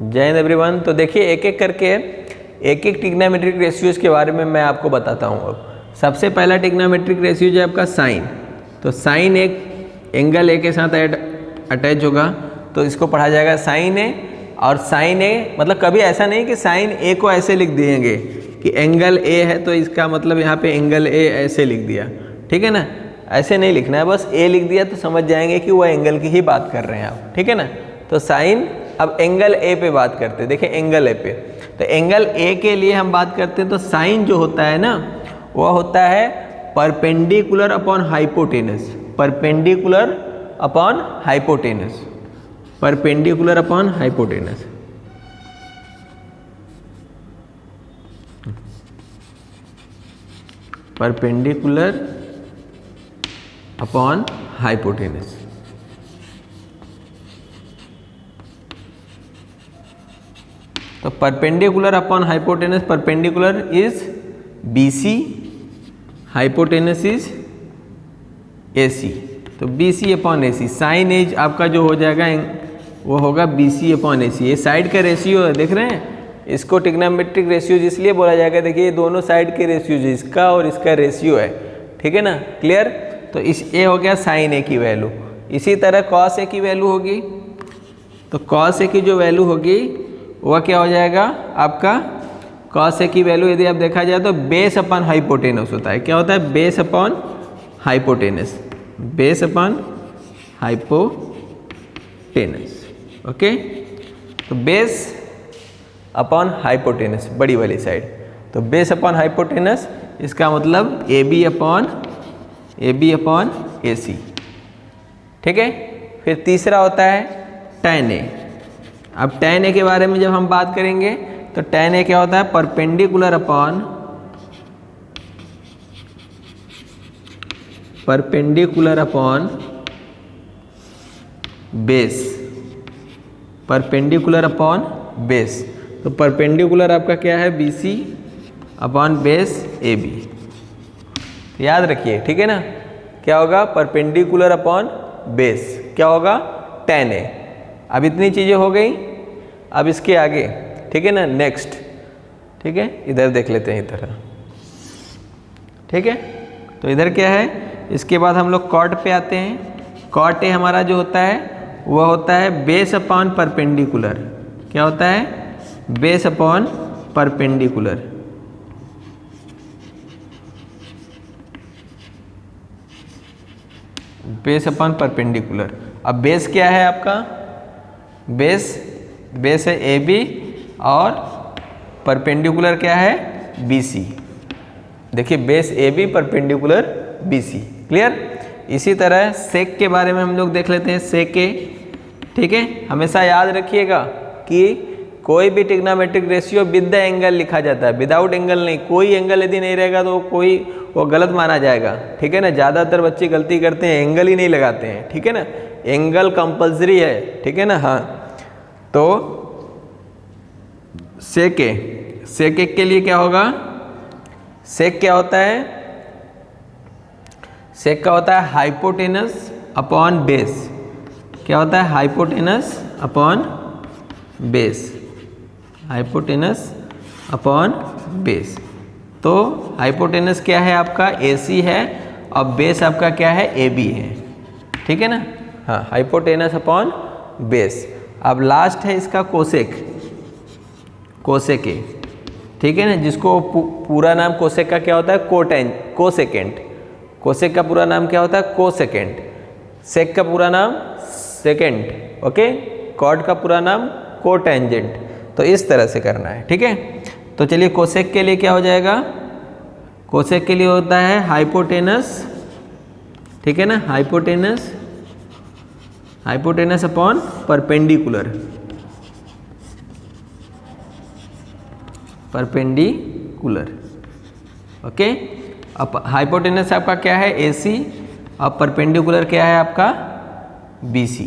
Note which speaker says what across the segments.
Speaker 1: जय हिंद एवरीवन। तो देखिए एक एक करके एक एक ट्रिग्नोमेट्रिक रेशियोज के बारे में मैं आपको बताता हूँ। अब सबसे पहला ट्रिग्नोमेट्रिक रेशियो है आपका साइन। तो साइन एक एंगल ए के साथ अटैच होगा तो इसको पढ़ा जाएगा साइन ए। और साइन ए मतलब कभी ऐसा नहीं कि साइन ए को ऐसे लिख देंगे कि एंगल ए है तो इसका मतलब यहाँ पे एंगल ए ऐसे लिख दिया, ठीक है ना। ऐसे नहीं लिखना है, बस ए लिख दिया तो समझ जाएंगे कि वह एंगल की ही बात कर रहे हैं आप, ठीक है ना। तो साइन, अब एंगल ए पे बात करते हैं। देखिए एंगल ए पे, तो एंगल ए के लिए हम बात करते हैं तो साइन जो होता है ना वह होता है perpendicular upon hypotenuse. Perpendicular upon hypotenuse, perpendicular upon hypotenuse. Perpendicular upon hypotenuse. तो perpendicular upon hypotenuse, perpendicular is BC, hypotenuse is AC। तो BC upon AC, sine as आपका जो हो जाएगा वो होगा BC अपॉन AC। ये साइड का रेशियो है, देख रहे हैं। इसको ट्रिग्नोमेट्रिक रेशियोज इसलिए बोला जाएगा, देखिए ये दोनों साइड के रेशियोज, इसका और इसका रेशियो है, ठीक है ना, क्लियर। तो इस ए हो गया साइन ए की वैल्यू। इसी तरह कॉस ए की वैल्यू होगी, तो कॉस ए की जो वैल्यू होगी वह क्या हो जाएगा आपका, कॉस ए की वैल्यू यदि आप देखा जाए तो बेस अपॉन हाइपोटेनस होता है। क्या होता है, base upon hypotenuse, base upon hypotenuse, okay. तो बेस अपॉन हाइपोटेनस बड़ी वाली साइड, तो बेस अपॉन हाइपोटेनस इसका मतलब AB अपॉन AC, ठीक है। फिर तीसरा होता है tan A। अब tan A के बारे में जब हम बात करेंगे तो tan A क्या होता है, perpendicular upon base, perpendicular upon base. तो परपेंडिकुलर आपका क्या है, BC अपॉन बेस AB। याद रखिए, ठीक है ना। क्या होगा, परपेंडिकुलर अपॉन बेस क्या होगा, tan A। अब इतनी चीज़ें हो गई, अब इसके आगे, ठीक है ना, नेक्स्ट, ठीक है, इधर देख लेते हैं इधर, ठीक है। तो इधर क्या है, इसके बाद हम लोग कॉट पे आते हैं। कॉट ए हमारा जो होता है वह होता है बेस अपॉन परपेंडिकुलर। क्या होता है, base upon perpendicular. Base upon perpendicular. अब बेस क्या है आपका, बेस है AB और परपेंडिकुलर क्या है, BC। देखिए base AB, perpendicular BC, clear. इसी तरह सेक के बारे में हम लोग देख लेते हैं। सेक ए, ठीक है। हमेशा याद रखिएगा कि कोई भी trigonometric ratio with the angle लिखा जाता है, विदाउट एंगल नहीं। कोई एंगल यदि नहीं रहेगा तो वो गलत माना जाएगा, ठीक है ना। ज़्यादातर बच्चे गलती करते हैं, एंगल ही नहीं लगाते हैं, ठीक है ना। एंगल कंपलसरी है, ठीक है ना। हाँ, तो सेक ए के लिए क्या होगा, सेक क्या होता है, सेक का होता है हाइपोटेनस अपॉन बेस। क्या होता है, hypotenuse upon base, hypotenuse upon base. तो हाइपोटेनस क्या है आपका, AC है, और बेस आपका क्या है, AB है, ठीक है ना। हाँ, हाइपोटेनस अपॉन बेस। अब लास्ट है इसका कोसेक, कोसेक ए, ठीक है ना, जिसको पूरा नाम कोसेक का क्या होता है, कोसेकेंट। कोसेक का पूरा नाम क्या होता है, कोसेकेंट। सेक का पूरा नाम सेकेंट, ओके। कॉट का पूरा नाम कोटेंजेंट। तो इस तरह से करना है, ठीक है। तो चलिए कोसेक के लिए क्या हो जाएगा, कोसेक के लिए होता है हाइपोटेनस, ठीक है ना, हाइपोटेनस अपॉन परपेंडिकुलर, ओके। अब हाइपोटेनस आपका क्या है, AC, और परपेंडिकुलर क्या है आपका, BC।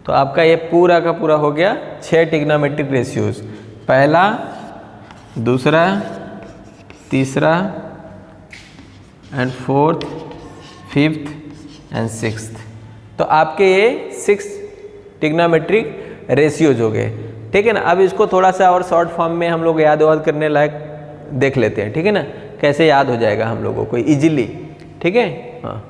Speaker 1: तो आपका ये पूरा का पूरा हो गया 6 ट्रिग्नोमेट्रिक रेशियोज। पहला, दूसरा, तीसरा and fourth, fifth and sixth. तो आपके ये 6 ट्रिग्नोमेट्रिक रेशियोज हो गए, ठीक है ना। अब इसको थोड़ा सा और शॉर्ट फॉर्म में हम लोग याद वाद करने लायक देख लेते हैं, ठीक है ना, कैसे याद हो जाएगा हम लोगों को इजीली, ठीक है। हाँ